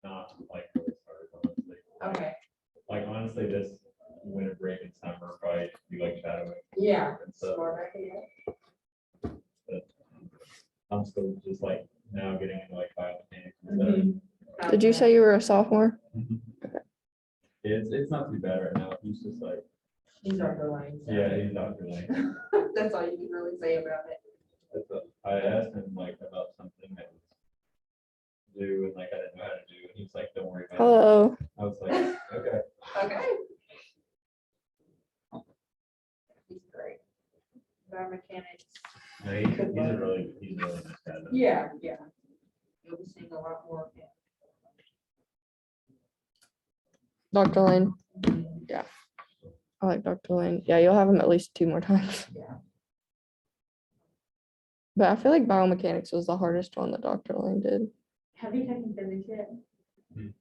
not like really started, honestly. Okay, Like honestly, this winter break in summer probably be like shadowing yeah. and stuff. Smart idea. But I'm still just like now getting into like biomechanics and stuff. Mhm. Did you say you were a sophomore? It's not too bad right now. He's just like, He's Dr. Lane. so- yeah, he's Dr. Lane. That's all you can really say about it. I asked him like about something that was due and like I didn't know how to do, and he's like, "Don't worry about it." Hello. I was like, "Okay." Okay. He's great. Biomechanics. No, he's a really nice guy. Though. Yeah, yeah. You'll be seeing a lot more of him. Dr. Lane. Yeah. I like Dr. Lane. Yeah, you'll have him at least 2 more times. Yeah. But I feel like biomechanics was the hardest one that Dr. Lane did. Have you taken physics yet?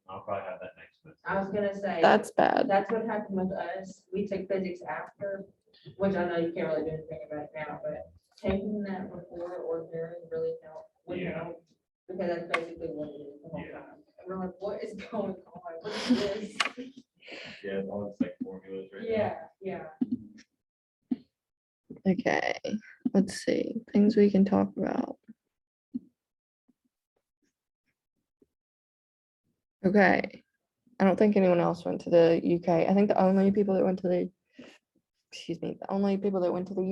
I'll probably have that next semester. I was gonna say. That's bad. That's what happened with us. We took physics after, which I know you can't really do anything about it now, but taking that before ordinary really helped. Would Yeah. help, because that's basically what it is the whole Yeah. time. And we're like, what is going on? What is this? Yeah, all it's like formulas right Yeah, yeah. Okay. Let's see. Things we can talk about. Okay. I don't think anyone else went to the UK. I think the only people that went to the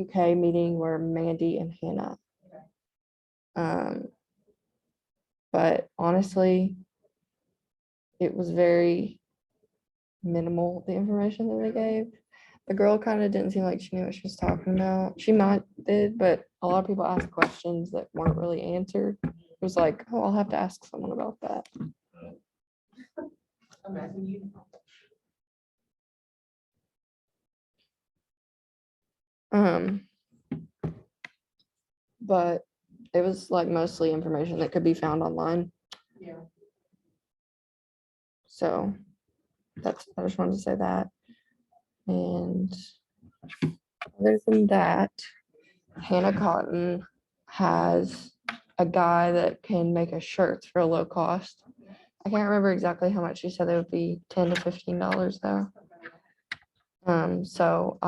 UK meeting were Mandy and Hannah. But honestly, it was very minimal, the information that they gave. The girl kind of didn't seem like she knew what she was talking about. She might did, but a lot of people asked questions that weren't really answered. It was like, oh, I'll have to ask someone about that. Imagine you. But it was like mostly information that could be found online. Yeah. So I just wanted to say that. And other than that, Hannah Cotton has a guy that can make us shirts for a low cost. I can't remember exactly how much she said it would be, $10 to $15 though. So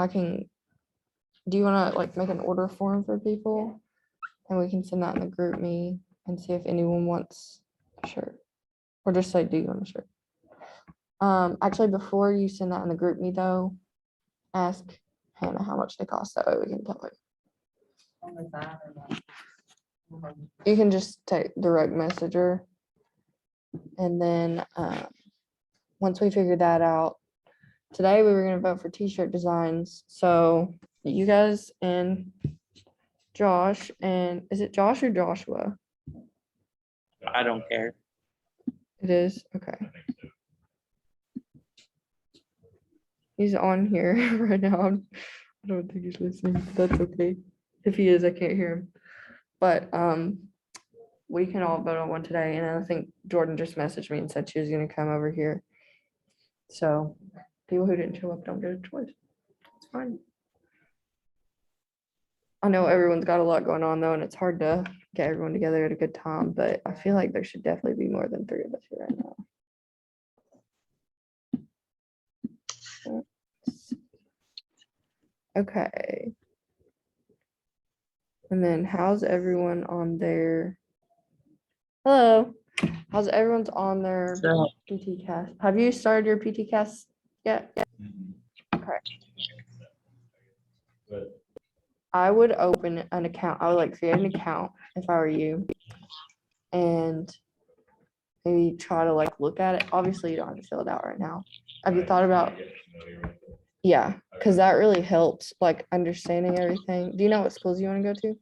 do you want to like make an order form for people? And we can send that in the group me and see if anyone wants a shirt. Or just say, do you want a shirt? Actually, before you send that in the group me though, ask Hannah how much they cost. That way we can tell her. Only five or what? You can just take direct message her. And then once we figure that out, today we were going to vote for t-shirt designs. So you guys and Josh, and is it Josh or Joshua? I don't care. It is? Okay. I think so. He's on here right now. I don't think he's listening. But that's okay. If he is, I can't hear him. But we can all vote on one today. And I think Jordan just messaged me and said she was going to come over here. So people who didn't show up don't get a choice. It's fine. I know everyone's got a lot going on though, and it's hard to get everyone together at a good time, but I feel like there should definitely be more than 3 of us here right now. Okay. And then how's everyone on their, hello, how's everyone's on their So, PTCAS? Have you started your PTCAS yet? Okay. But I would open an account. I would like create an account if I were you. And maybe try to like look at it. Obviously you don't have to fill it out right now. Have you thought about, get familiar with it. yeah, because that really helps like understanding everything. Do you know what schools you want to go to?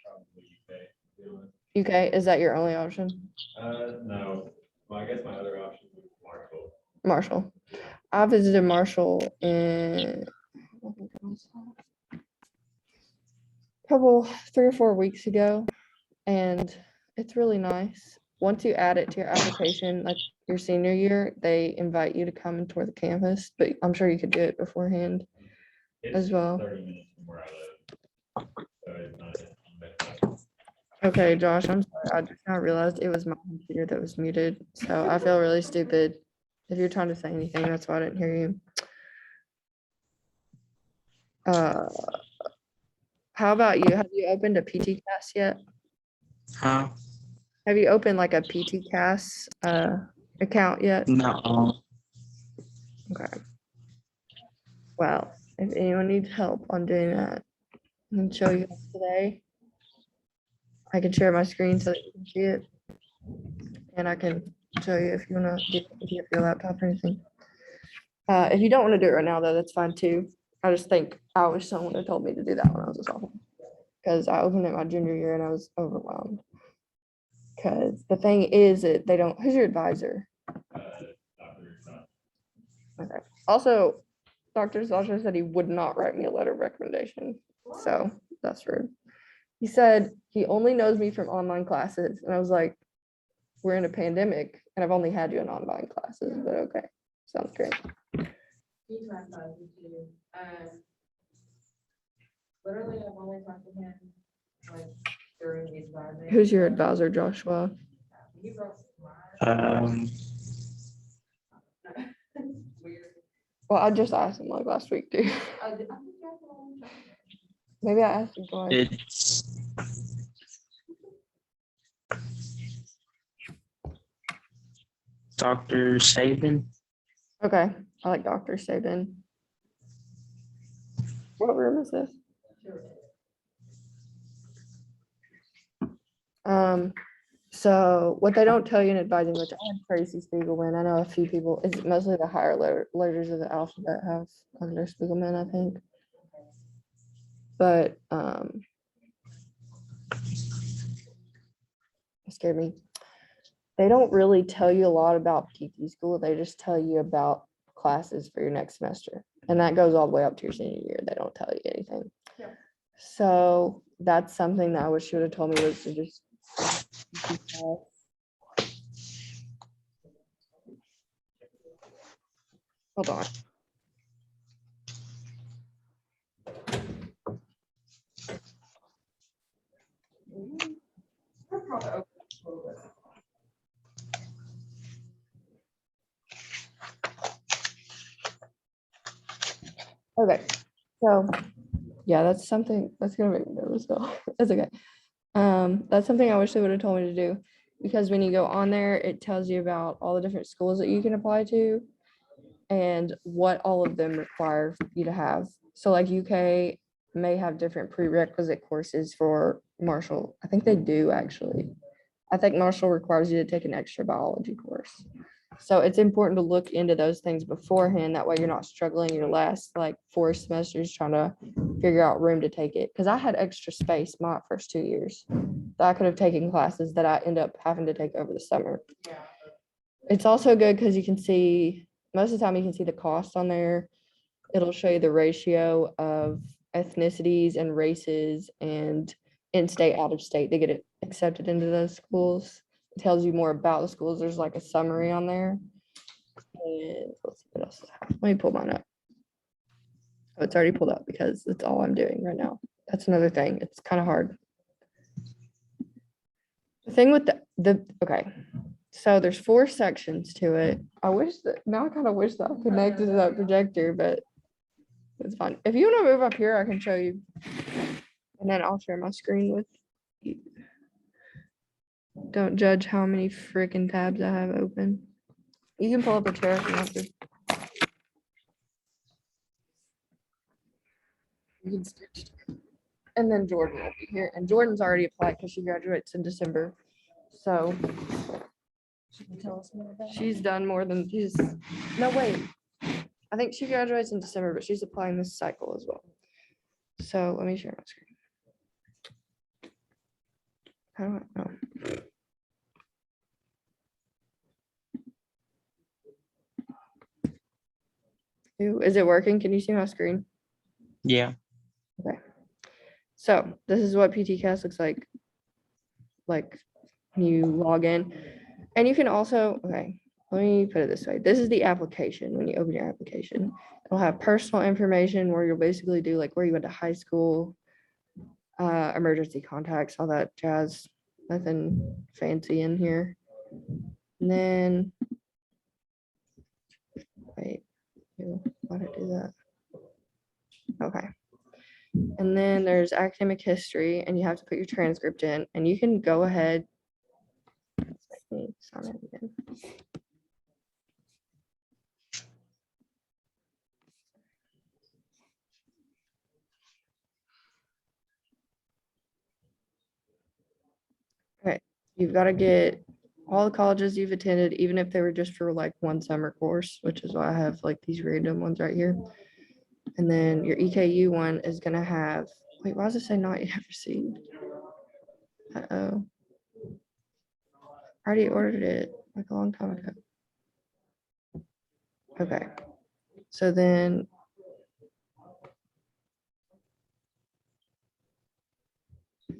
Probably UK, to be honest. UK, is that your only option? No. Well, I guess my other option would be Marshall. Marshall. I visited Marshall in 3 or 4 weeks ago, and it's really nice. Once you add it to your application, like your senior year, they invite you to come and tour the campus, but I'm sure you could do it beforehand. It's As well. 30 minutes from where I live. So it's not. Okay, Josh, I'm sorry. I just now realized it was my computer that was muted, so I feel really stupid. If you're trying to say anything, that's why I didn't hear you. How about you? Have you opened a PTCAS yet? Huh? Have you opened like a PTCAS account yet? No. Okay. Well, if anyone needs help on doing that, I can show you today. I can share my screen so that you can see it. And I can show you if you want to do it with your laptop or anything. If you don't want to do it right now, though, that's fine too. I just think I wish someone had told me to do that when I was a sophomore. Because I opened it my junior year and I was overwhelmed. Because the thing is that they don't, who's your advisor? Okay. Also, Dr. Sasha said he would not write me a letter of recommendation. So that's rude. He said he only knows me from online classes. And I was like, we're in a pandemic and I've only had you in online classes, but okay. Sounds great. He's my advisor too. Literally, I've only talked to him like during the advising. Who's your advisor, Joshua? He wrote some weird. Well, I just asked him like last week too. I think that's a long time. Maybe I asked him twice. It's Dr. Saban. Okay, I like Dr. Saban. What room is this? So what they don't tell you in advising, which I had Tracy Spiegelman, I know a few people, it's mostly the higher letters of the alphabet have under Spiegelman, I think. But it scared me. They don't really tell you a lot about PT school. They just tell you about classes for your next semester. And that goes all the way up to your senior year. They don't tell you anything. Yeah. So that's something that I wish you would have told me was to just hold on. Okay, so yeah, that's something that's gonna make me nervous though. It's okay. That's something I wish they would have told me to do, because when you go on there, it tells you about all the different schools that you can apply to and what all of them require you to have. So like UK may have different prerequisite courses for Marshall. I think they do actually. I think Marshall requires you to take an extra biology course. So it's important to look into those things beforehand. That way you're not struggling your last like 4 semesters trying to figure out room to take it. Because I had extra space my first 2 years that I could have taken classes that I end up having to take over the summer. It's also good because you can see, most of the time you can see the cost on there. It'll show you the ratio of ethnicities and races and in-state, out-of-state, they get it accepted into those schools. It tells you more about the schools. There's like a summary on there. And let's see what else. Let me pull mine up. Oh, it's already pulled up because that's all I'm doing right now. That's another thing. It's kind of hard. The thing with okay. So there's 4 sections to it. I wish that, now I kind of wish that I connected to that projector, but it's fine. If you want to move up here, I can show you. And then I'll share my screen with you. Don't judge how many freaking tabs I have open. You can pull up a chair if you want to. You can stitch. And then Jordan will be here. And Jordan's already applied because she graduates in December. So she can tell us more about it. She's done more than no wait. I think she graduates in December, but she's applying this cycle as well. So let me share my screen. How do I know? Is it working? Can you see my screen? Yeah. Okay. So this is what PTCAS looks like. Like you log in. And you can also, okay, let me put it this way. This is the application. When you open your application, it'll have personal information where you'll basically do like where you went to high school, emergency contacts, all that jazz. nothing fancy in here. And then, wait, why did I do that? Okay. And then there's academic history, and you have to put your transcript in, and you can go ahead. Let me sign in again. Okay, you've got to get all the colleges you've attended, even if they were just for like one summer course, which is why I have like these random ones right here. And then your EKU one is gonna have, wait, why does it say not yet received? Uh-oh. I already ordered it like a long time ago. Okay, so then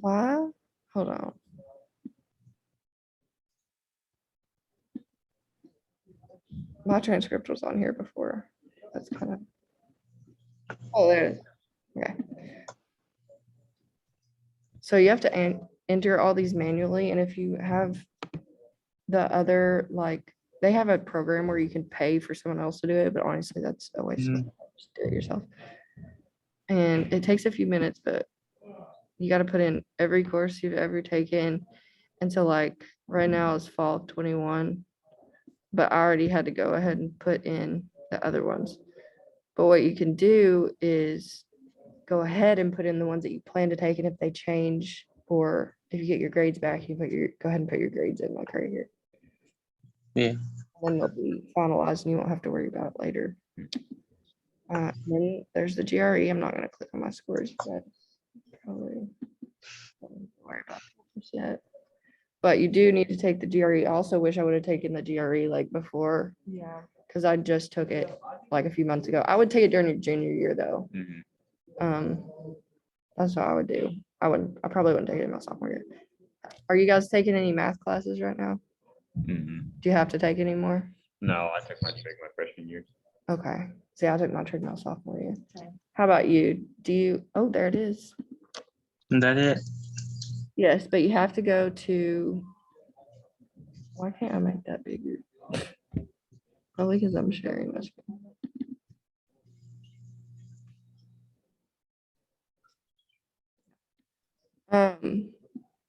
why? Hold on. My transcript was on here before. That's kind of, oh, there it is. Okay. So you have to enter all these manually, and if you have the other, like, they have a program where you can pay for someone else to do it, but honestly, that's a waste of time. Just do it yourself. And it takes a few minutes, but you got to put in every course you've ever taken. And so like right now is fall of 21, but I already had to go ahead and put in the other ones. But what you can do is go ahead and put in the ones that you plan to take, and if they change or if you get your grades back, you go ahead and put your grades in like right here. Yeah. Then they'll be finalized and you won't have to worry about it later. Then there's the GRE. I'm not going to click on my scores yet. Probably don't worry about this yet. But you do need to take the GRE. I also wish I would have taken the GRE like before. Yeah. Because I just took it like a few months ago. I would take it during your junior year though. That's what I would do. I probably wouldn't take it in my sophomore year. Are you guys taking any math classes right now? Do you have to take any more? No, I took my trig my freshman year. Okay. See, I took my trig my sophomore year. Okay. How about you? Oh, there it is. Is that it? Yes, but you have to go to, why can't I make that bigger? Probably because I'm sharing my screen.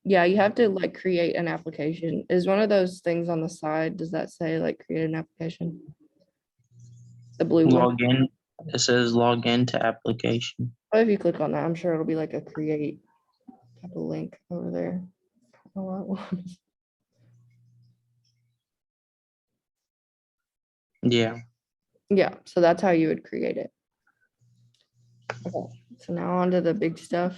Yeah, you have to like create an application. Is one of those things on the side, does that say like create an application? The blue one. Log in. It says log in to application. But if you click on that, I'm sure it'll be like a create type of link over there. Yeah. Yeah, so that's how you would create it. Okay, so now on to the big stuff.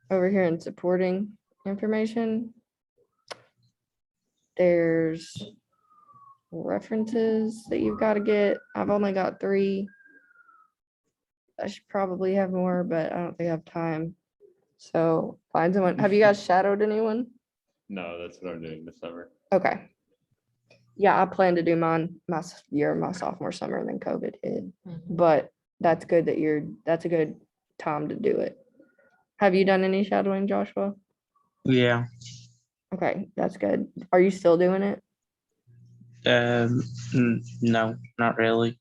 Over here in supporting information, there's references that you've got to get. I've only got 3. I should probably have more, but I don't think I have time. So find someone. Have you guys shadowed anyone? No, that's what I'm doing this summer. Okay. Yeah, I plan to do mine my sophomore summer, and then COVID hit. But that's good that's a good time to do it. Have you done any shadowing, Joshua? Yeah. Okay, that's good. Are you still doing it? No, not really.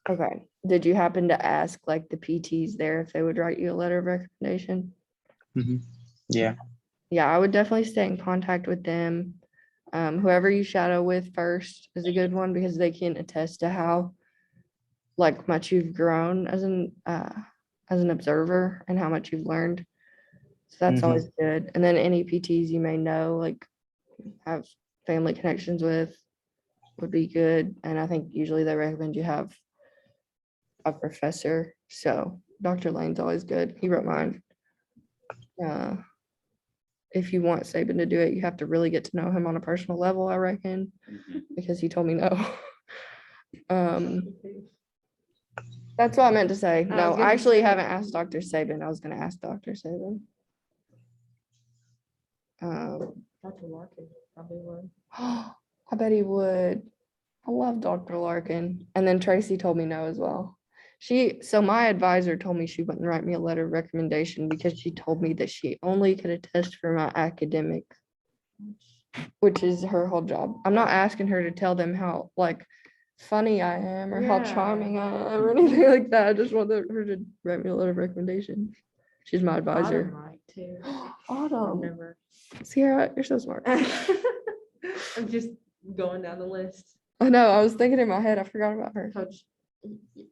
Okay. Did you happen to ask like the PTs there if they would write you a letter of recommendation? Yeah. Yeah, I would definitely stay in contact with them. Whoever you shadow with first is a good one because they can attest to how like much you've grown as an observer and how much you've learned. So that's always good. And then any PTs you may know, like have family connections with, would be good. And I think usually they recommend you have a professor. So Dr. Lane's always good. He wrote mine. If you want Saban to do it, you have to really get to know him on a personal level, I reckon, because he told me no. That's what I meant to say. No, I actually haven't asked Dr. Saban. I was going to ask Dr. Saban. Dr. Larkin probably would. I bet he would. I love Dr. Larkin. And then Tracy told me no as well. So my advisor told me she wouldn't write me a letter of recommendation because she told me that she only could attest for my academic which is her whole job. I'm not asking her to tell them how like funny I am or how Yeah. charming I am or anything like that. I just want her to write me a letter of recommendation. She's my Autumn advisor. might too. Autumn. Never. Sierra, you're so smart. I'm just going down the list. I know, I was thinking in my head, I forgot about her. Coach,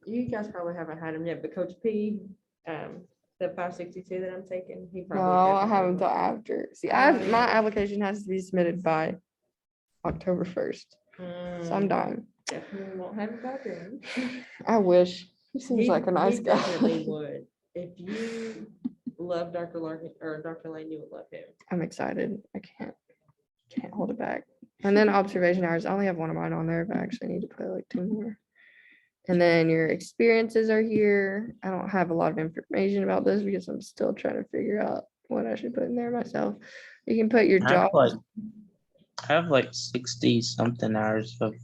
you guys probably haven't had him yet, but Coach P, the 562 that I'm taking, he No, probably. I definitely haven't will. until after. See, Oh. my application has to be submitted by October 1st. So I'm dying. Definitely won't have it by then. I wish. He seems like a nice He guy. definitely would. If you love Dr. Larkin or Dr. Lane, you would love him. I'm excited. I can't hold it back. And then observation hours, I only have one of mine on there, but I actually need to put like 2 more. And then your experiences are here. I don't have a lot of information about this because I'm still trying to figure out what I should put in there myself. You can put your I have job. like, I have like 60 something hours of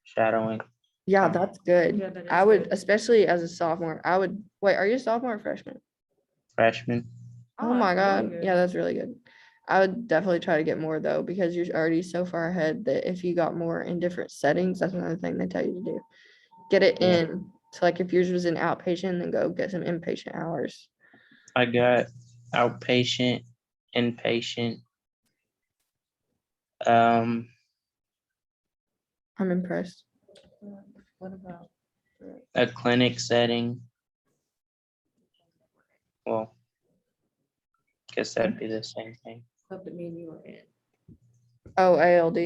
shadowing. Yeah, that's good. Yeah, that is I would, good. especially as a sophomore, wait, are you a sophomore or freshman? Freshman. Oh my that's really God. good. Yeah, that's really good. I would definitely try to get more though, because you're already so far ahead that if you got more in different settings, that's another thing they tell you to do. Get it Yeah. in. So like if yours was in outpatient, then go get some inpatient hours. I got outpatient, inpatient. I'm impressed. What about? A clinic setting. Well, guess that'd be the same thing. Club that me and you were in. Oh, ALD.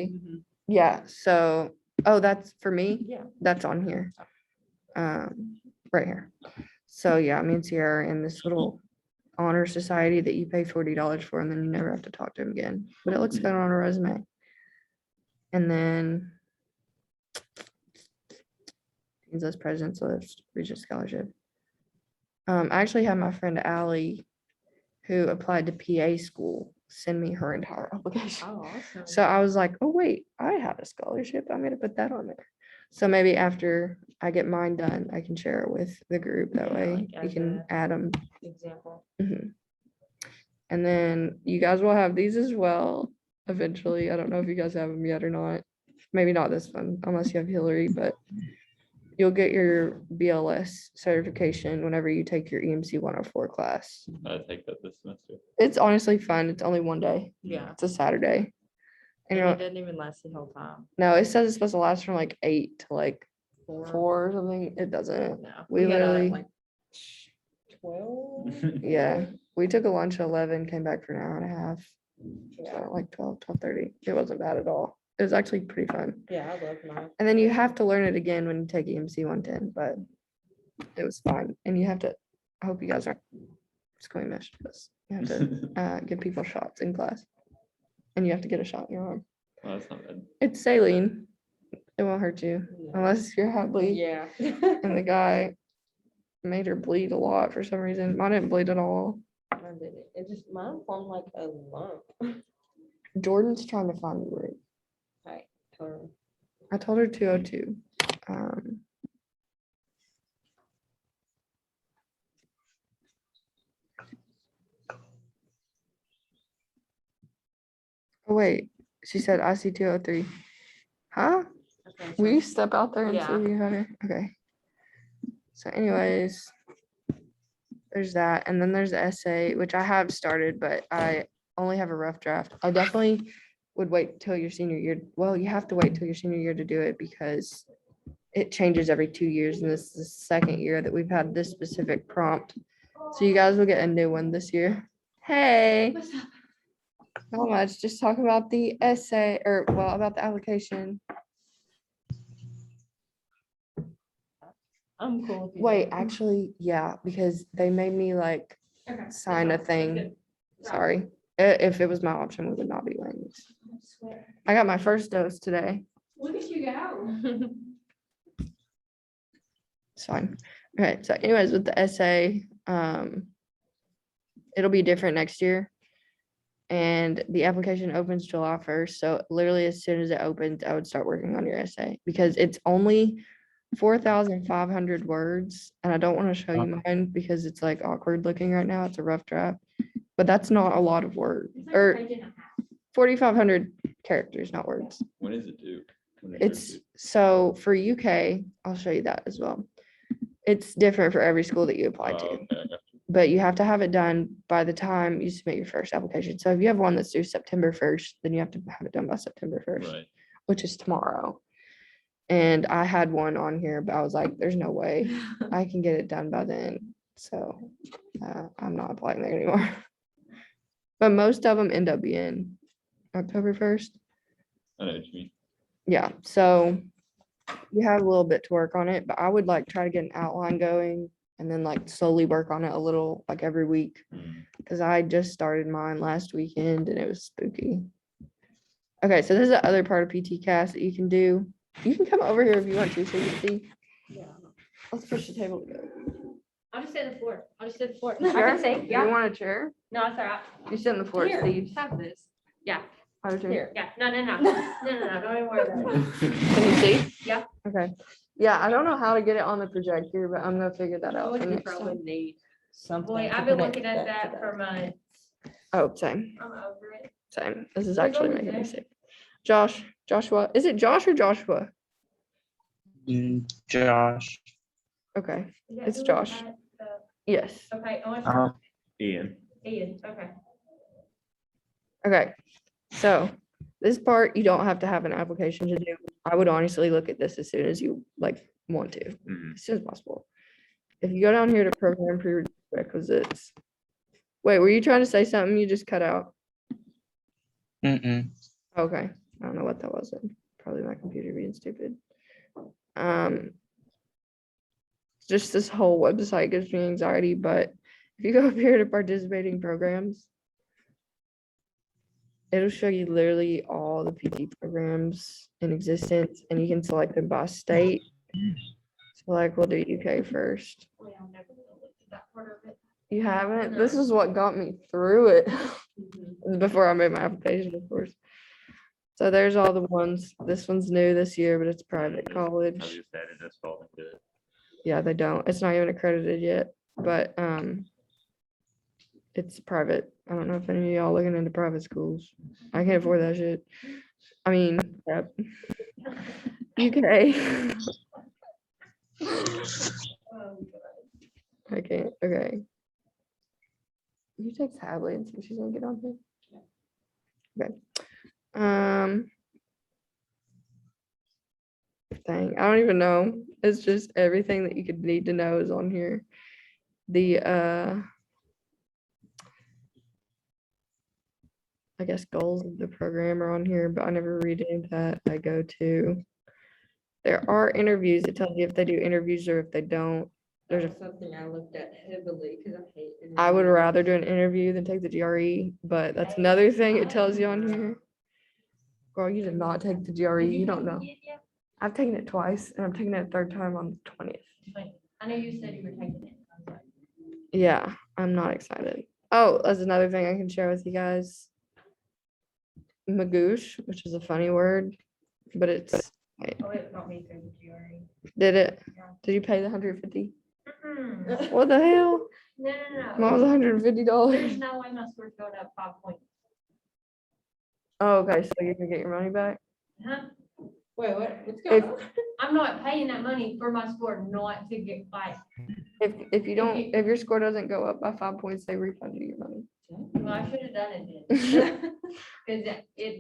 Yeah. So, oh, that's for me. Yeah. That's on here. Right here. So yeah, me and Sierra are in this little honor society that you pay $40 for, and then you never have to talk to him again. But it looks good on a resume. And then those president's list, Regent Scholarship. I actually had my friend Allie, who applied to PA school, send me her entire application. Oh, awesome. So I was like, oh wait, I had a scholarship. I'm gonna put that on there. So maybe after I get mine done, I can share it with the group. That Yeah, way like we as can a- add them. Example. And then you guys will have these as well eventually. I don't know if you guys have them yet or not. Maybe not this one, unless you have Hillary, but you'll get your BLS certification whenever you take your EMC 104 class. I take that this semester. It's honestly fun. It's only one day. Yeah. It's a Saturday. And And you're it doesn't even last the whole time. no, it says it's supposed to last from like 8 to like 4. 4 or something. It doesn't. No. We got out at, literally- like 12. Yeah. We took a lunch at 11, came back for an hour and a half. Yeah. So like 12:30. It wasn't bad at all. It was actually pretty fun. Yeah, I love mine. And then you have to learn it again when you take EMC 110, but it was fine. And you have to, I hope you guys aren't squeamish, because you have to give people shots in class. And you have to get a shot in your arm. Oh, that's not bad. It's saline. It won't hurt you unless you're hot bleed. Yeah. And the guy made her bleed a lot for some reason. Mine didn't bleed at all. Mine did it. It just mine formed like a lump. Jordan's trying to find the room. Right. Totally. I told her 202. Oh wait, she said I see 203. Huh? Okay, Will you so- step out there and Yeah. see you her? Okay. So anyways, there's that. And then there's the essay, which I have started, but I only have a rough draft. I definitely would wait till your senior year. Well, you have to wait till your senior year to do it because it changes every 2 years. And this is the second year that we've had this specific prompt. So you guys will get a new one this year. Hey. Not much, just talk about the essay or well, about the application. I'm cool. if you Wait, don't. actually, yeah, because they made me like Okay. sign a thing. Sorry. If it was my option, we would not be wearing these. I got my first dose today. Look at you go. It's fine. Okay, so anyways, with the essay, it'll be different next year. And the application opens July 1st. So literally as soon as it opens, I would start working on your essay because it's only 4,500 words. And I don't want to show you mine because it's like awkward looking right now. It's a rough draft, but that's not a lot of words or 4,500 characters, not words. When is it due? When is yours It's due? so for UK, I'll show you that as well. It's different for every school that you apply Oh, to, okay, I got you. but you have to have it done by the time you submit your first application. So if you have one that's due September 1st, then you have to have it done by September 1st, Right. which is tomorrow. And I had one on here, but I was like, there's no way I can get it done by then. So I'm not applying there anymore. But most of them end up being October 1st. I know what you mean. Yeah, so you have a little bit to work on it, but I would like try to get an outline going and then like slowly work on it a little, like every week. Mm. Because I just started mine last weekend and it was spooky. Okay, so this is the other part of PTCAS that you can do. You can come over here if you want to, so you can see. Yeah. Let's push the table together. I'll just sit on the floor. I'll just sit on the floor. You I sure? can say, You yeah. want a chair? No, it's all right. You sit on the floor, Here, Steve. have this. Yeah, Have a chair. here. Yeah, no, don't even worry about it. Can you see? Yeah. Okay. Yeah, I don't know how to get it on the projector, but I'm gonna figure that out for next time. need something. Boy, to I've been connect looking at that to. for months. Oh, same, I'm over it. same. This is Who's actually on making me there? sick. Joshua. Is it Josh or Joshua? Josh. Okay, Is that It's who was Josh. at the- yes. Okay, I want Uh, Ian. Ian, okay. Okay, so this part, you don't have to have an application to do. I would honestly look at this as soon as you like want to, Mhm. as soon as possible. If you go down here to program prerequisites. Wait, were you trying to say something? You just cut out. mm-mm. Okay, I don't know what that was then. Probably my computer being stupid. Just this whole website gives me anxiety, but if you go up here to participating programs, it'll show you literally all the PT programs in existence and you can select them by state. So like we'll do UK first. Well, I've never really looked at that part of it. You haven't? This is what got me through it before I made my application, of course. So there's all the ones. This one's new this year, but it's private I college. just added this all into it. Yeah, they don't. It's not even accredited yet, but it's private. I don't know if any of y'all looking into private schools. I can't afford that shit. I mean, crap. UK. Oh, I can't. Okay. You text Hadley and see if she's gonna get on here. Okay. Dang, I don't even know. It's just everything that you could need to know is on here. The I guess goals of the program are on here, but I never read any of that. I go to there are interviews. It tells you if they do interviews or if they don't. There's a Something I looked at heavily because I hate. I would rather do an interview than take the GRE, but that's another thing it tells you on here. Girl, you did not take the GRE. You don't know. I've taken it twice and I'm taking it a third time on the 20th. I know you said you were taking it. I was like, Yeah, I'm not excited. Oh, that's another thing I can share with you guys. Magoosh, which is a funny word, but it's, wait, oh, it got me through the GRE. did it? Yeah. Did you pay the 150? Mm-mm. What the hell? No. Mine was $150. There's no way my score's going up 5 points. Oh, okay, so you're gonna get your money back? Huh? Wait, what? What's If, going on? I'm not paying that money for my score not to get like, if you don't, if your score doesn't go up by 5 points, they refund you your money. well, I should have done it then. Cause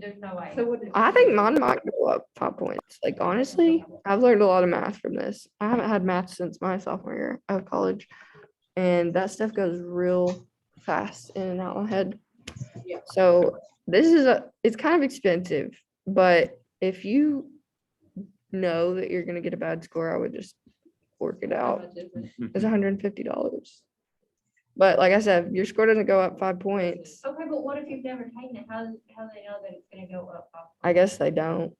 there's no way. So what did- I think mine might go up 5 points. Like honestly, I've learned a lot of math from this. I haven't had math since my sophomore year of college. And that stuff goes real fast in and out of my head. Yeah. So it's kind of expensive, but if you know that you're gonna get a bad score, I would just work it How out. much is it? It's $150. But like I said, your score doesn't go up 5 points. Okay, but what if you've never taken it? How do they know that it's gonna go up? I guess they don't.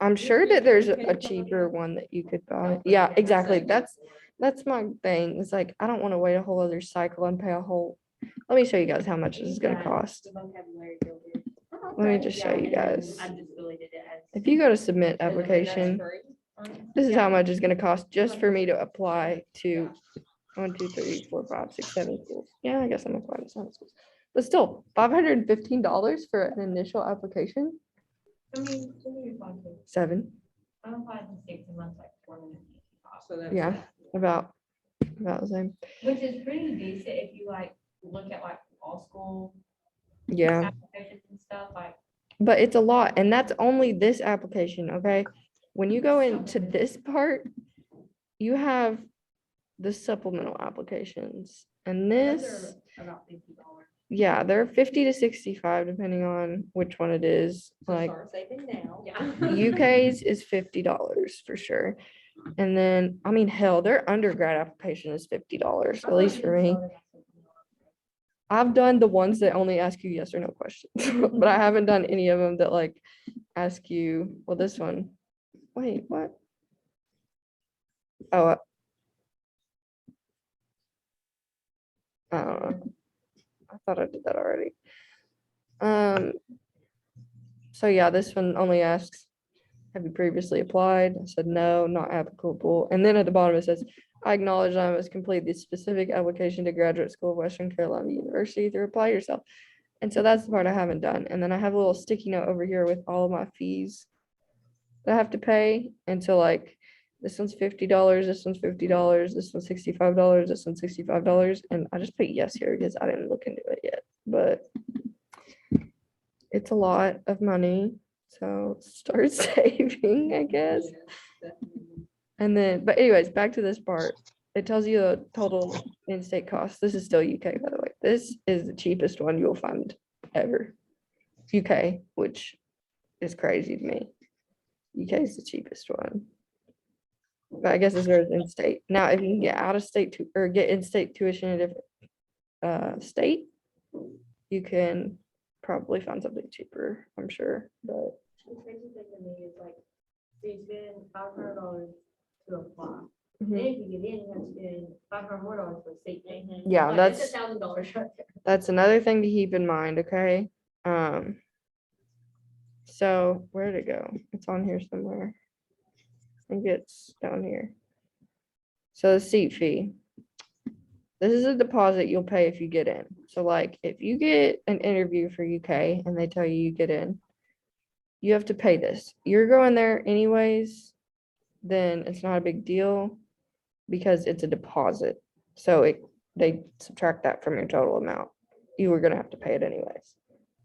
I'm sure that there's a cheaper one that you could buy. Yeah, exactly. That's my thing. It's like, I don't want to wait a whole other cycle and pay a whole. Let me show you guys how much this is gonna cost. Let me just show you guys. I just deleted it as. If you go to submit application, this is how much it's gonna cost just for me to apply to 1, 2, 3, 4, 5, 6, 7 schools. Yeah, I guess I'm applying to 7 schools. But still, $515 for an initial application, I mean, what are you talking? 7, I'm applied to 6 months, like 450. So that's. Yeah. about the same. Which is pretty decent if you like look at like all school Yeah, applications and stuff, like. but it's a lot, and that's only this application, okay? When you go into this part, you have the supplemental applications, and those this, are About $50. yeah, they're 50 to 65, depending on which one it is. So Like start saving now. Yeah. UK's is $50 for sure. And then, I mean, hell, their undergrad application is $50, at least for me. I've done the ones that only ask you yes or no questions, but I haven't done any of them that like ask you, well, this one, wait, what? Oh, I don't know. I thought I did that already. So yeah, this one only asks, have you previously applied? I said, no, not applicable. And then at the bottom, it says, I acknowledge I must complete the specific application to Graduate School of Western Carolina University to apply yourself. And so that's the part I haven't done. And then I have a little sticky note over here with all of my fees that I have to pay. And so like, this one's $50, this one's $50, this one's $65, this one's $65. And I just put yes here because I didn't look into it yet, but it's a lot of money. So start saving, I guess. Yes, definitely. And then, but anyways, back to this part. It tells you the total in-state cost. This is still UK, by the way. This is the cheapest one you'll find ever. UK, which is crazy to me. UK is the cheapest one. But I guess it's there's in-state. Now, if you can get out of state to or get in-state tuition in a different state, you can probably find something cheaper, I'm sure. But The crazy thing to me is like, so you spend $500 to apply. mhm. Then if you get in, you have to spend $500 more for state. Yeah, Like, that's $1,000 right there. that's another thing to keep in mind, okay? So where'd it go? It's on here somewhere. I think it's down here. So the seat fee. This is a deposit you'll pay if you get in. So like if you get an interview for UK and they tell you you get in, you have to pay this. You're going there anyways, then it's not a big deal because it's a deposit. So they subtract that from your total amount. You were gonna have to pay it anyways.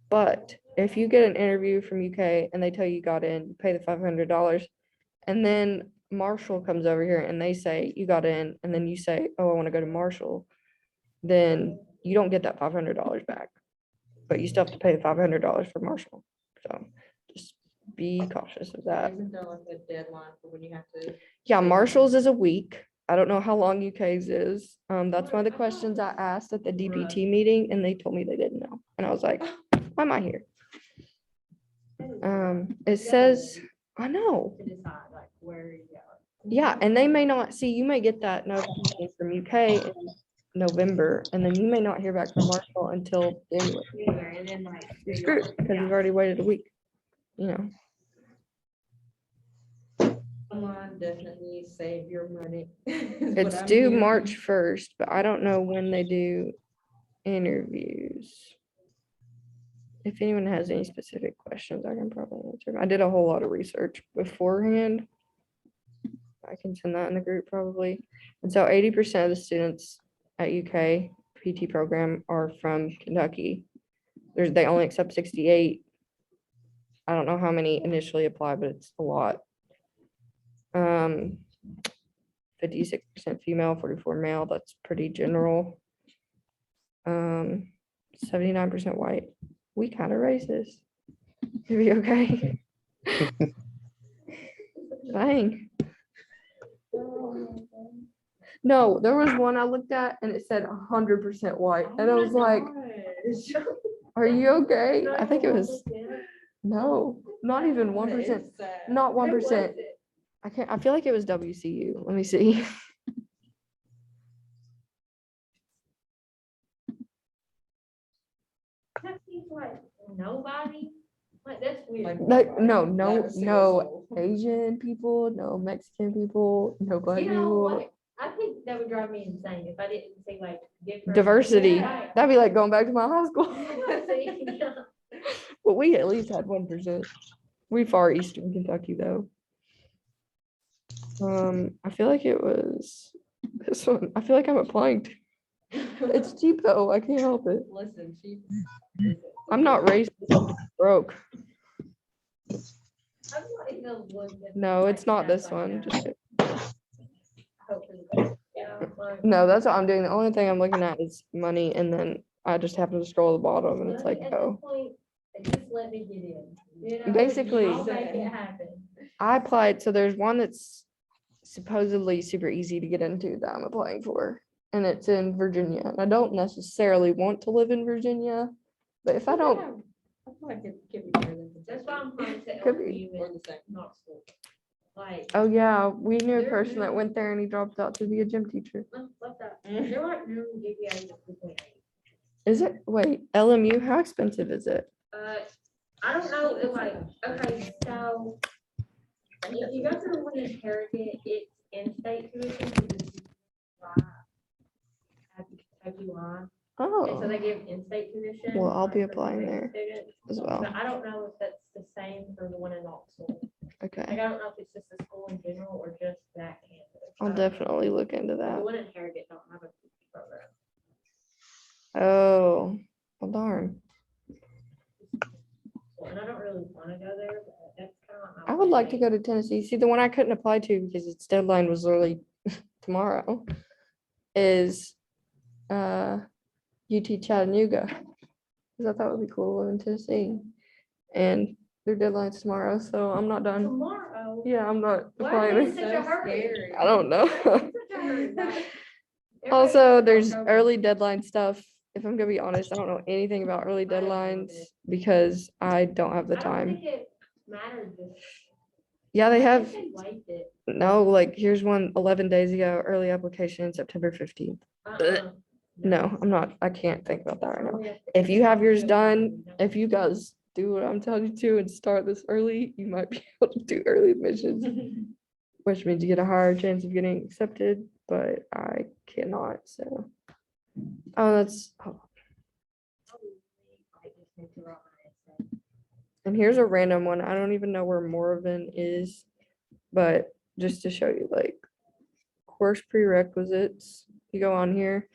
But if you get an interview from UK and they tell you got in, you pay the $500, and then Marshall comes over here and they say you got in, and then you say, oh, I want to go to Marshall, then you don't get that $500 back, but you still have to pay the $500 for Marshall. So just be cautious of that. Isn't there like a deadline for when you have to? Yeah, Marshall's is a week. I don't know how long UK's is. That's one of the questions I asked at the DPT meeting, and they told me they didn't know. And I was like, why am I here? It says, I know. To decide like where you go. Yeah, and they may not see, you may get that notification from UK in November, and then you may not hear back from Marshall until January. And then like. You're screwed because you've already waited a week, you know. Come on, definitely save your money. is what It's I'm due hearing. March 1st, but I don't know when they do interviews. If anyone has any specific questions, I can probably answer them. I did a whole lot of research beforehand. I can send that in the group probably. And so 80% of the students at UK PT program are from Kentucky. They only accept 68. I don't know how many initially apply, but it's a lot. 56% female, 44 male. That's pretty general. 79% white. We kind of racist. It'd be okay. Dang. No, there was one I looked at and it said 100% white. And I was like, are you okay? I think it was, no, not even 1%. It's sad. Not 1%. I feel like it was WCU. Let me see. That seems like nobody, like that's weird. Like, no Not a single no soul. Asian people, no Mexican people, no black You know, people. like, I think that would drive me insane if I didn't see like different. Diversity. Yeah. That'd be like going back to my high school. See? But we at least had 1%. We far eastern Kentucky though. I feel like it was this one. I feel like I'm applying to. It's cheap though. I can't help it. Listen, she. I'm not racist. I'm just broke. I'm like the one that- No, it's like, not that's this like one. that. Just Hopefully, yeah, like- no, that's what I'm doing. The only thing I'm looking at is money, and then I just happen to scroll the bottom, and it's like, At this oh, point, just let me get in. You know? Basically- I'll make it happen. I applied. So there's one that's supposedly super easy to get into that I'm applying for, and it's in Virginia. And I don't necessarily want to live in Virginia, but if I don't, I feel like it could be better than. That's why I'm trying to Could be. LMU in Knoxville. Like. oh yeah, we knew a They're person that new. went there and he dropped out to be a gym teacher. What the? They're like new GPAs of 2.8. Is it? Wait, LMU? How expensive is it? I don't know, it's like, okay, so if you go through one inherited, it's in-state tuition. Kentucky law, and so Oh, they give in-state tuition. Well, I'll be for applying Kentucky there students. as well. But I don't know if that's the same for the one in Knoxville. Like, Okay, I don't know if it's just the school in general or just that campus. I'll definitely look into The that. one in Harrogate don't have a program. Oh, well darn. And I don't really want to go there, but that's kind of. I would like to go to Tennessee. See, the one I couldn't apply to because its deadline was literally tomorrow is UT Chattanooga. Because I thought it would be cool to live in Tennessee. And their deadline's tomorrow, so I'm not done. Tomorrow. Yeah, I'm not Why are they in applying. such a hurry? I don't know. Such a hurry, like, Also, everybody there's knows early deadline stuff. If I'm gonna be honest, I don't know anything about early I don't know deadlines either. because I don't have the I don't time. think it matters. Yeah, they have, They waived it. no, like, here's one 11 days ago, early application, September 15th. Uh-uh. No, I'm not, I can't think about that right now. Early If you have yours application. done, if you guys do what I'm telling you to and start this early, you might be able to do early admissions, which means you get a higher chance of getting accepted, but I cannot, so. Oh, that's, oh, I just need to write my essay. and here's a random one. I don't even know where Morven is, but just to show you, like, course prerequisites, you go on here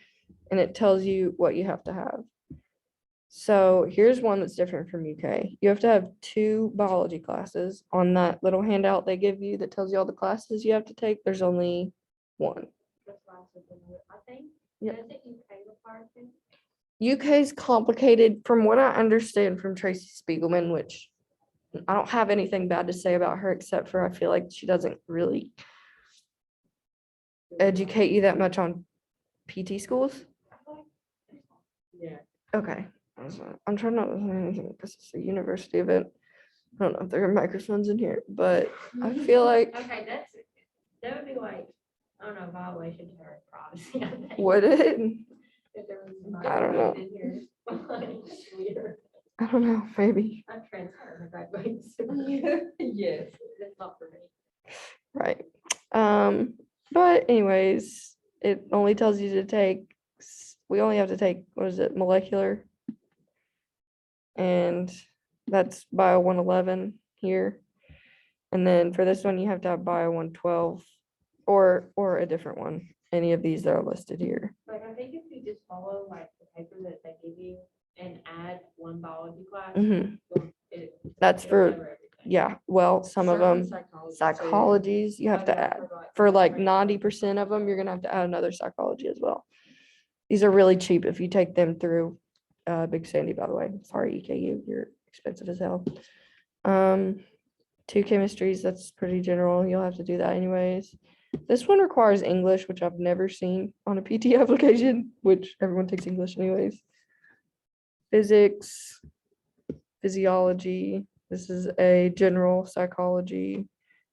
and it tells you what you have to have. So here's one that's different from UK. You have to have 2 biology classes. On that little handout they give you that tells you all the classes you have to take, there's only 1. That's why I said the word, I think. Yeah. I think UK requires it. UK is complicated from what I understand from Tracy Spiegelman, which I don't have anything bad to say about her except for I feel like she doesn't really educate you that much on PT schools. Yeah. Okay. I'm trying not to say anything because it's a university event. I don't know if there are microphones in here, but I feel like, Okay, that would be like, I don't know, violation to her privacy. I think. would it? If there was I don't know. microphones in here. It's weird. I don't know, maybe. I'm transparent about grades. Yes. That's not for me. Right. But anyways, it only tells you to take, we only have to take, what is it, molecular? And that's bio 111 here. And then for this one, you have to have bio 112 or a different one. Any of these that are listed here. Like, I think if you just follow like the paper that they give you and add one biology class. Mhm. it- That's it'll for, cover everything. yeah, well, some of them, psychologies, you have to add. For like 90% of them, you're gonna have to add another psychology as well. These are really cheap if you take them through Big Sandy, by the way. Sorry, EKU, you're expensive as hell. 2 chemistries, that's pretty general. You'll have to do that anyways. This one requires English, which I've never seen on a PT application, which everyone takes English anyways. Physics, physiology. This is a general psychology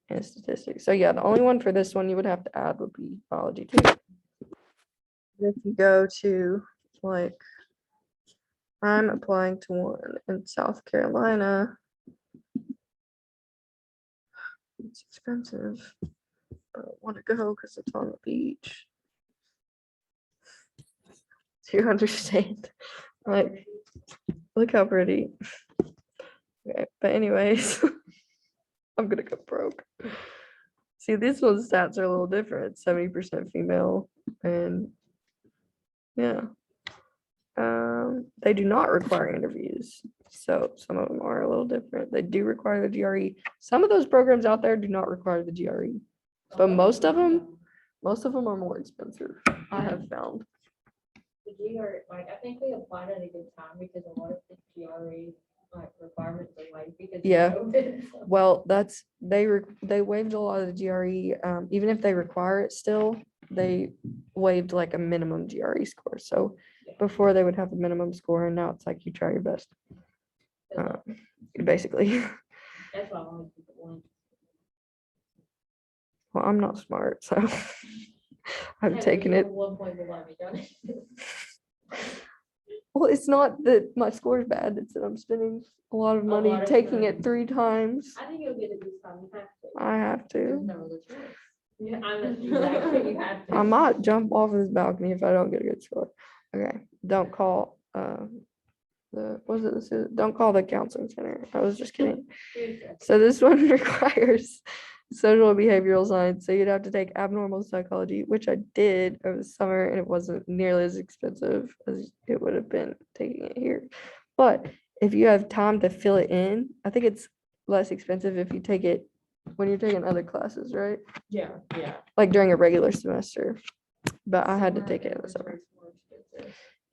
and statistics. So yeah, the only one for this one you would have to add would be biology too. If you go to, like, I'm applying to one in South Carolina. It's expensive. I don't want to go because it's on the beach. Do you understand? Like, look how pretty. Okay, but anyways, I'm gonna go broke. See, this one's stats are a little different. 70% female, and yeah. They do not require interviews. So some of them are a little different. They do require the GRE. Some of those programs out there do not require the GRE, but most of them are more expensive, I have found. The GRE, like, I think we applied at a good time because a lot of the GRE like requirements are like because of Yeah. COVID, so. Well, that's, they waived a lot of the GRE, even if they require it still, they waived like a minimum GRE score. So before they would have a minimum score, and now it's like you try your best. Basically. That's why I wanted to keep it one. Well, I'm not smart, so I've Hey, taken you're it. 1 point below me, don't it? Well, it's not that my score is bad, it's that I'm spending a lot of money lot of taking money. it 3 times. I think you'll get it this time. You have to. I have There's to. no other choice. Yeah, I know exactly. You have to. I might jump off of this balcony if I don't get a good score. Okay, don't call don't call the counseling center. I was just kidding. So this one requires social and behavioral science. So you'd have to take abnormal psychology, which I did over the summer, and it wasn't nearly as expensive as it would have been taking it here. But if you have time to fill it in, I think it's less expensive if you take it when you're taking other classes, right? Yeah, yeah. Like during a regular semester. But I had to take it in the summer.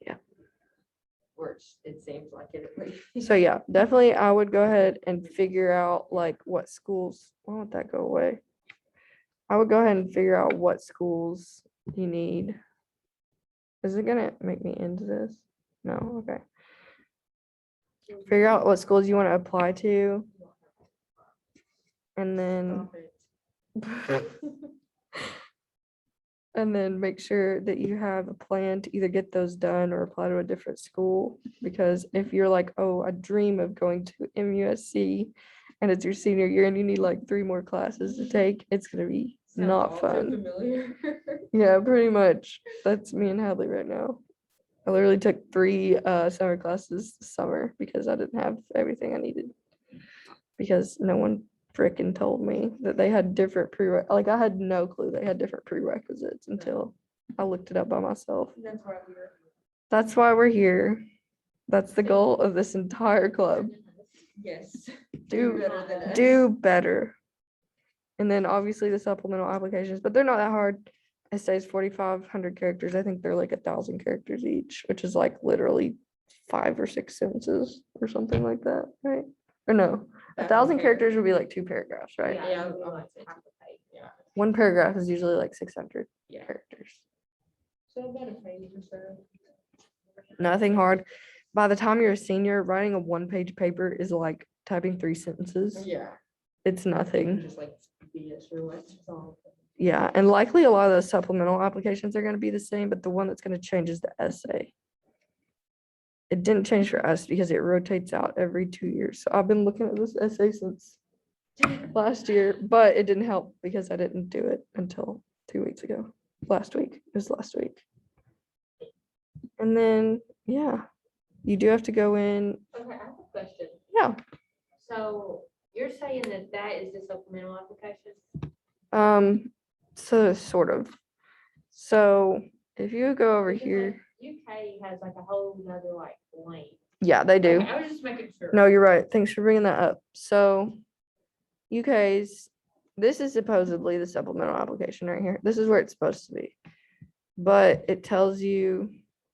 Yeah. Which it seems like it at least. So yeah, definitely I would go ahead and figure out like what schools, why won't that go away? I would go ahead and figure out what schools you need. Is it gonna make me into this? No, okay. Figure out what schools you want to apply to. And then and then make sure that you have a plan to either get those done or apply to a different school. Because if you're like, oh, I dream of going to MUSC and it's your senior year and you need like 3 more classes to take, it's gonna be not fun. Familiar. Yeah, pretty much. That's me and Hadley right now. I literally took 3 summer classes this summer because I didn't have everything I needed. Because no one frickin' told me that they had different like I had no clue they had different prerequisites until I looked it up by myself. That's why we're. That's why we're here. That's the goal of this entire club. Yes. Do better than us. do better. And then obviously the supplemental applications, but they're not that hard. Essays 4,500 characters. I think they're like 1,000 characters each, which is like literally 5 or 6 sentences or something like that, right? Or no, 1,000 characters would be like 2 paragraphs, right? Yeah. We like to have to pay. Yeah. 1 paragraph is usually like 600 Yeah. characters. So about a page or so. Nothing hard. By the time you're a senior, writing a 1-page paper is like typing 3 sentences. Yeah. It's nothing. Just like BS or what. So. Yeah, and likely a lot of those supplemental applications are going to be the same, but the one that's going to change is the essay. It didn't change for us because it rotates out every 2 years. So I've been looking at this essay since last year, but it didn't help because I didn't do it until 2 weeks ago. Last week. It was last week. And then, yeah, you do have to go in. Okay, I have a question. Yeah. So you're saying that that is the supplemental application? So sort of. So if you go over Because, here, like, UK has like a whole nother like link. yeah, they do. Okay, I was just making sure. No, you're right. Thanks for bringing that up. So UK's, this is supposedly the supplemental application right here. This is where it's supposed to be. But it tells you,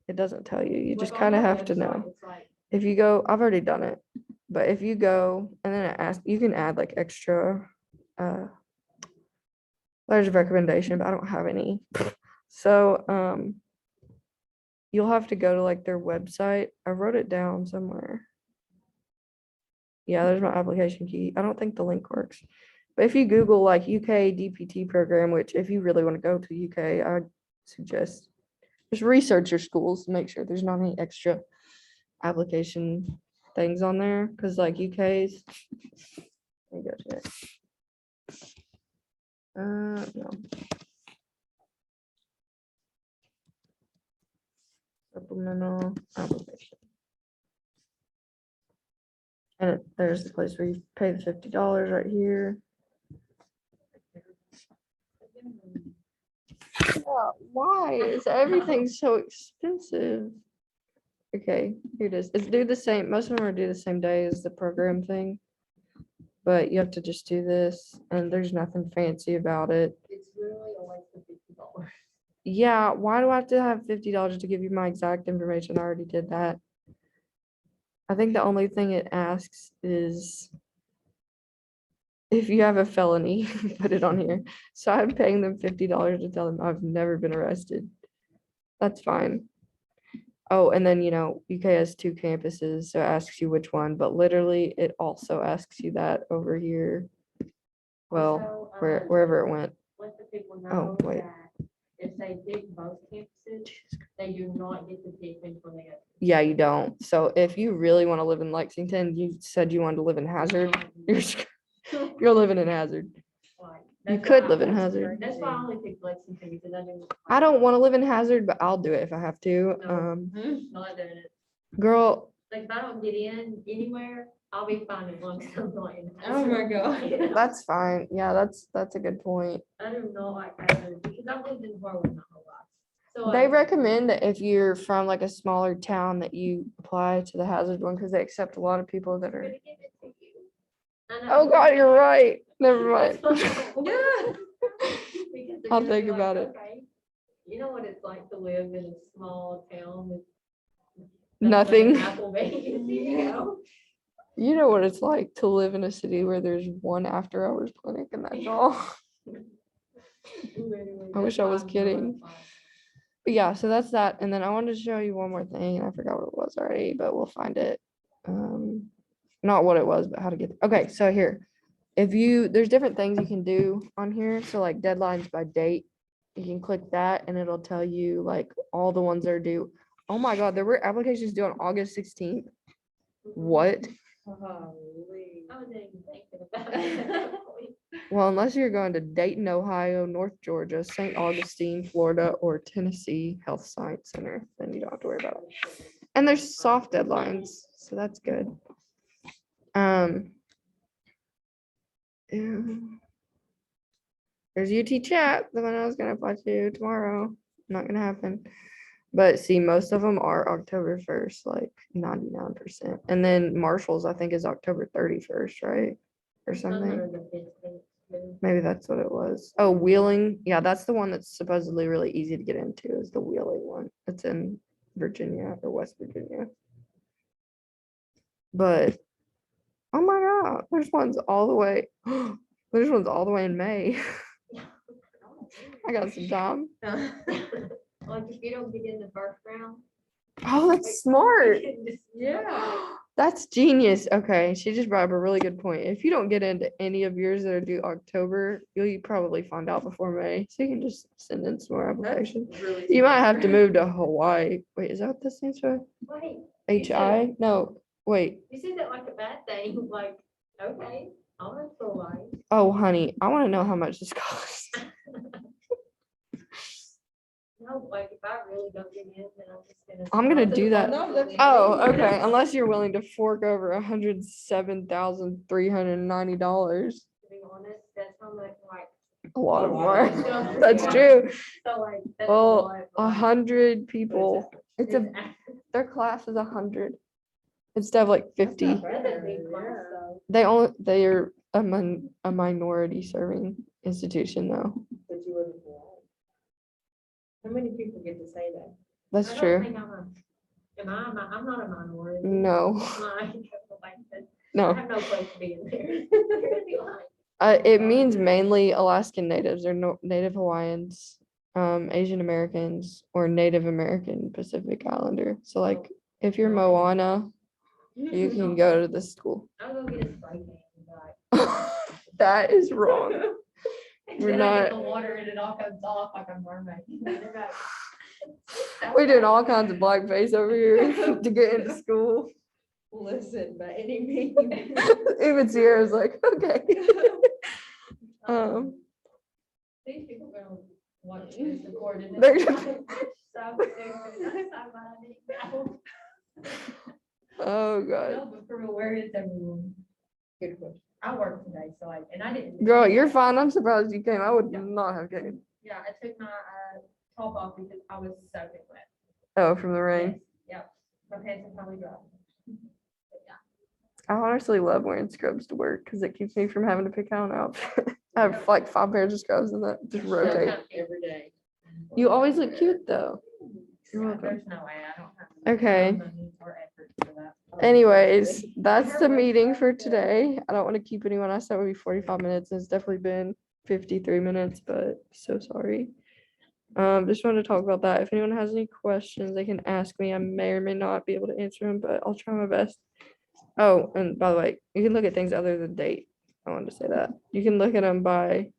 it doesn't tell you. You just Like, on kind of their have to website, know. It's like, If you go, I've already done it. But if you go and then it asks, you can add like extra letters of recommendation, but I don't have any. So you'll have to go to like their website. I wrote it down somewhere. Yeah, there's my application key. I don't think the link works. But if you Google like UK DPT program, which if you really want to go to UK, I'd suggest just research your schools to make sure there's not any extra application things on there. Because like UK's, let me go to it. No. Supplemental application. And there's the place where you pay the $50 right here. Yeah, why is everything so expensive? Okay, here it is. It's due the same, most of them are due the same day as the program thing. But you have to just do this and there's nothing fancy about it. It's really only $50. Yeah, why do I have to have $50 to give you my exact information? I already did that. I think the only thing it asks is if you have a felony, put it on here. So I'm paying them $50 to tell them I've never been arrested. That's fine. Oh, and then, UK has 2 campuses, so it asks you which one, but literally it also asks you that over here. Well, Also, wherever it went. Let the people know wait. that if they pick both campuses, they do not get to pick which one they go. Yeah, you don't. So if you really want to live in Lexington, you said you wanted to live in Hazard, you're living in Hazard. Like, You that's could why- live in that's Hazard. That's why I only picked Lexington because I didn't. I don't want to live in Hazard, but I'll do it if I have to. No. Not doing it. Girl, Like if I don't get in anywhere, I'll be fine as long as I'm not in. Oh my God. Yeah. that's fine. Yeah, that's a good point. I do not like Hazard because I've lived in Harwood my whole life. So They like, recommend that if you're from like a smaller town that you apply to the Hazard one because they accept a lot of people that I'm are. gonna give it to you. I know. Oh God, you're right. Never mind. Yeah. Because they're I'll gonna think be like, about it. "Okay, you know what it's like to live in a small town with Nothing. Applebee's, you know? You know what it's like to live in a city where there's one after hours clinic and that's all. I wish I was kidding. But yeah, so that's that. And then I wanted to show you one more thing. And I forgot what it was already, but we'll find it. Not what it was, but how to get. Okay, so here, there's different things you can do on here. So like deadlines by date, you can click that and it'll tell you like all the ones that are due. Oh my God, there were applications due on August 16th. What? I wasn't even thinking about it. Well, unless you're going to Dayton, Ohio, North Georgia, St. Augustine, Florida, or Tennessee Health Science Center, then you don't have to worry about it. And there's soft deadlines, so that's good. Yeah. There's UT Chat, the one I was gonna apply to tomorrow. Not gonna happen. But see, most of them are October 1st, like 99%. And then Marshall's, I think, is October 31st, right? Or something. Maybe that's what it was. Oh, Wheeling. Yeah, that's the one that's supposedly really easy to get into is the Wheeling one. It's in Virginia or West Virginia. But oh my God, there's ones all the way. There's ones all the way in May. I got some time. Like if you don't get in the first round. Oh, that's smart. Yeah. That's genius. Okay, she just brought up a really good point. If you don't get into any of yours that are due October, you'll probably find out before May. So you can just send in some more applications. You might have to move to Hawaii. Wait, is that what this stands for? Wait, HI? No, wait. you said that like a bad thing, like, okay, I'll have to lie. Oh, honey, I want to know how much this costs. No, like if I really don't get in, then I'm just gonna. I'm gonna do that. No, that's. Oh, okay. Unless you're willing to fork over $107,390. To be honest, that's how much like. A lot of Oh, more. wow. That's Yeah. true. So like. that's Well, lot, but, like, 100 people. It's it's their class is 100 instead of like 50. That's a big class, though. They are a minority serving institution though. But you wasn't allowed. How many people get to say that? That's I don't true. think I'm not a minority. No, Like, I no. have no place to be in there. It means mainly Alaskan natives or Native Hawaiians, Asian Americans, or Native American Pacific Islander. So like if you're Moana, you can go to this school. I'll go get a spray can. That is wrong. We're Then I get not- the water and it all comes off like a mermaid. We're doing all kinds of blackface over here to get into school. Listen, by any means. Even Sierra's like, okay. gonna want to record it. They're- So stupid. No. Oh, God. No, but for real, where is everyone? Good question. I worked today, so and I didn't. Girl, you're fine. I'm surprised you came. I would not have came. Yeah, I took my top off because I was soaking wet. Oh, from the rain. Yep, my pants are probably dry. I honestly love wearing scrubs to work because it keeps me from having to pick out an outfit. I have like 5 pairs of scrubs and that just rotate. Every day. You always look cute though. You're welcome. There's no way, I don't have. Okay. money or effort for that. Anyways, that's the meeting for today. I don't want to keep anyone. I said it would be 45 minutes. It's definitely been 53 minutes, but so sorry. Just wanted to talk about that. If anyone has any questions, they can ask me. I may or may not be able to answer them, but I'll try my best. Oh, and by the way, you can look at things other than date. I wanted to say that. You can look at them by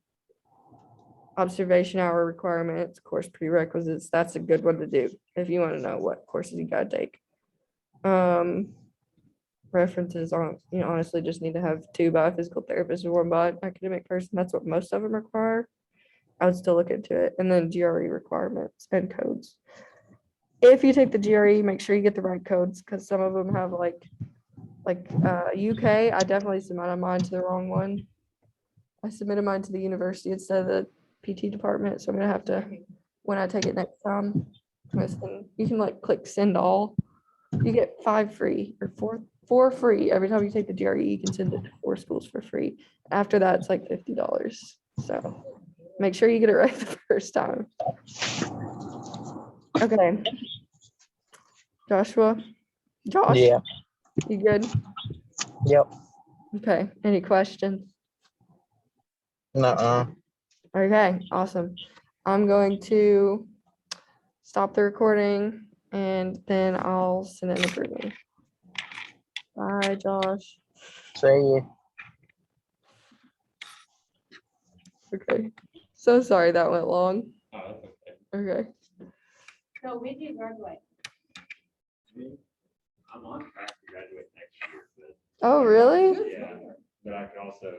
observation hour requirements, course prerequisites. That's a good one to do if you want to know what courses you gotta take. References on, honestly just need to have 2 by a physical therapist or 1 by an academic person. That's what most of them require. I would still look into it. And then GRE requirements and codes. If you take the GRE, make sure you get the right codes because some of them have like UK. I definitely submitted mine to the wrong one. I submitted mine to the university instead of the PT department, so I'm gonna have to, when I take it next time, you can like click send all. You get 5 free or 4 free every time you take the GRE. You can send it to 4 schools for free. After that, it's like $50. So make sure you get it right the first time. Okay. Josh, Yeah. you good? Yep. Okay, any questions? Nuh-uh. Okay, awesome. I'm going to stop the recording and then I'll send it in approving. Bye, Josh. See you. Okay, so sorry that went long. Oh, that's okay. Okay, So when do you graduate? I'm on track to graduate next year, oh, really? but yeah, but I could also,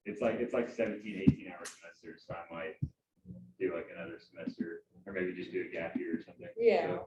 it's like 17, 18 hour semesters, so I might do like another semester or maybe just do a gap year or something. Yeah. So